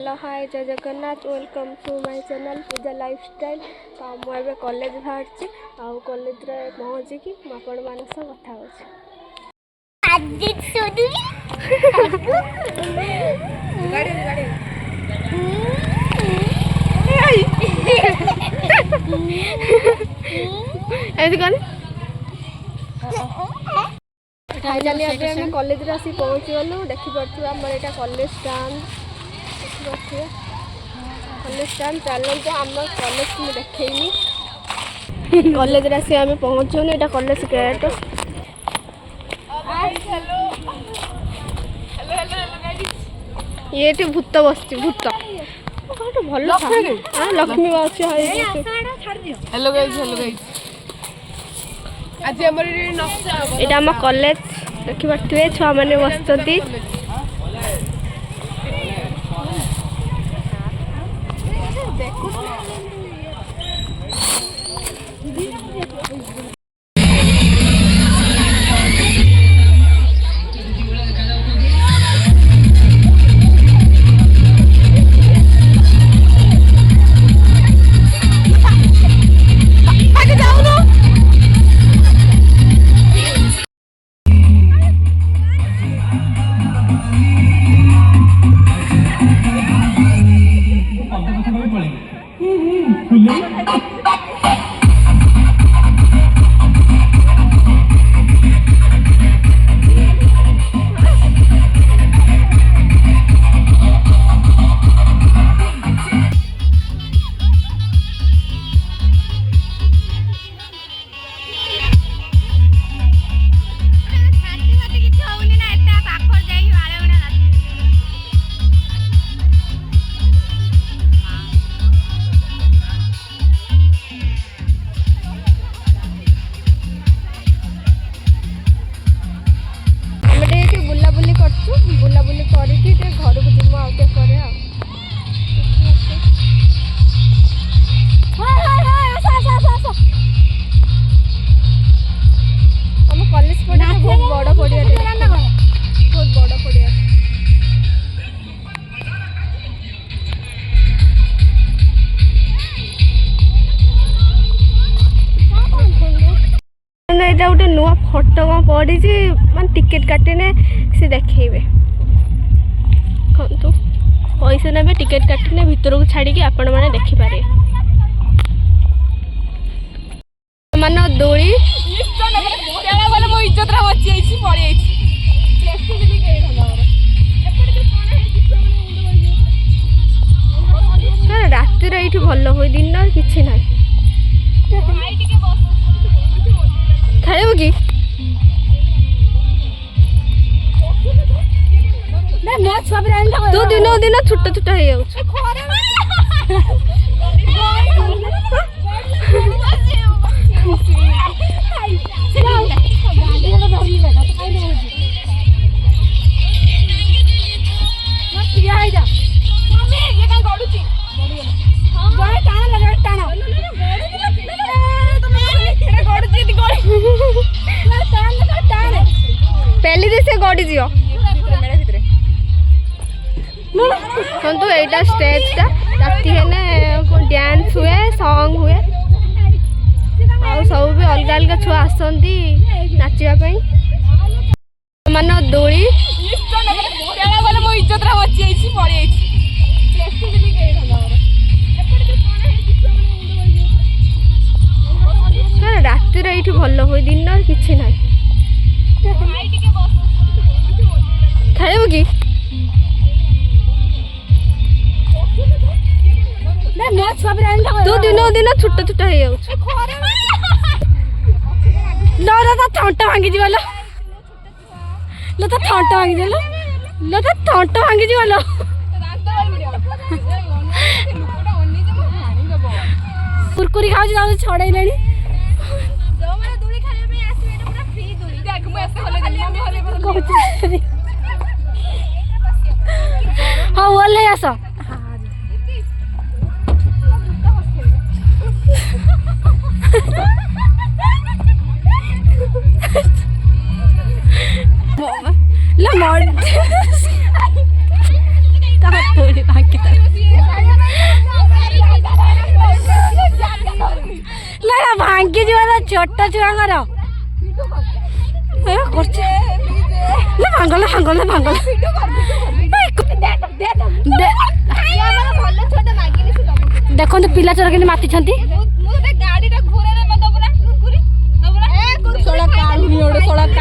Hello hi जय Jagannath welcome to my channel Pooja lifestyle. तो मुझे कॉलेज बाहर कॉलेज रे पहुँची कि आपण मान सब कथा फाइनाली अभी आम कॉलेज रे आसी पहुँची गलु। देखिपे आम यहाँ कॉलेज स्टांड कॉलेज स्टांड चलते आम कॉलेज मुझे देखनी कॉलेज रे आसी आम पहुँचुन। यहाँ कॉलेज गेट ये भूत बस भूत भल लक्ष्मी बास हेलो गाइस आज यहाँ आम कॉलेज देखिपे छुआ मैंने बसती। बुलाबुली करके घर को जीव आउटे करे आम कॉलेज पड़िया बहुत बड़ पड़िया बहुत बड़ पड़िया यहाँ गोटे नुआ फोटो कौन पड़ी मान टिकेट काटिने से देखेबे खंतु पैसा ने टिकेट काटिने भीतर को छाड़ी की आपण माने देखि पारे मान दोली मो इज्जत रा बची आइछि पड़ी आइछि रात रे इठी भल होई दिन किछि नै खेलबो कि तू दिन दिन छोट छोट हो पहली दिन से गड़ी जियो तो यहाँ स्टेज राति है डांस हुए सॉन्ग हुए आ सब भी अलग अलग छुआ आसती नाचापी मान दोली मो इज्जत रा बची आइछि पड़ी आइछि रात रे इठी भल होई दिन किछि नै खेलबो कि तू दिन दिन छोट छोट हो थंटा भांगी जीवाल लो तो थंटा भांगी देल लो तो थंटा भांगी जीवाल कुरकुरी खाऊ जाऊ छड़े हाँ बोल आस ला मोड़ बाकी छोट छुआंगर करछे ले भांगला भांगला भांगला देखो पिला चोर के माति छंती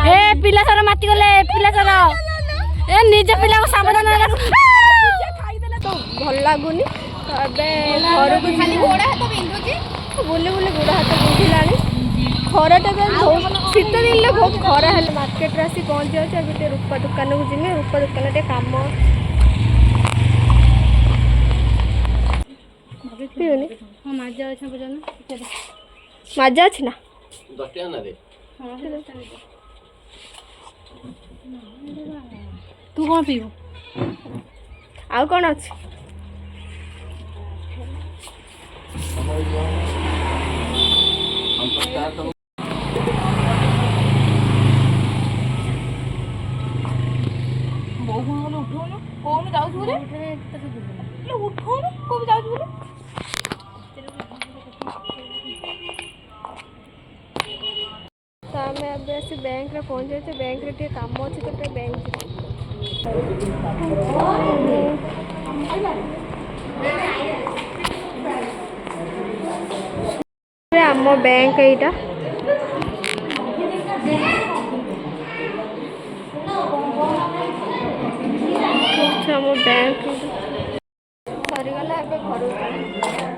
ए पिला चोर माति गले पिला चोर ए निज पिला को सावधान रख भल लगुनि घर को खाली गोड़ हाथ बिंधुची बुले बुले गोड़ हाथ बिंधिलानी खराटा बहुत शीत दिन बहुत खरा है मार्केट आसी पहुँच जाऊँ अभी रूपा दुकान को जिमी रूपा दुकान कम पिउनी माजा अच्छा बजाना मजा अच्छी ना तू कौन पीबू आउ कौन अच्छी तो आम अब आसी बैंक रे पहुँच जाए बैंक रे काम अच्छे तो बैंक आम बैंक यहाँ आम बैंक सरीगला घर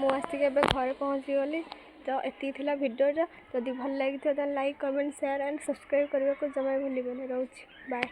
मुझे घर पहुँची गली तो ये भिडियो जदि भल लगी तो like comment share and subscribe करने को जमा भूल रोच बाय।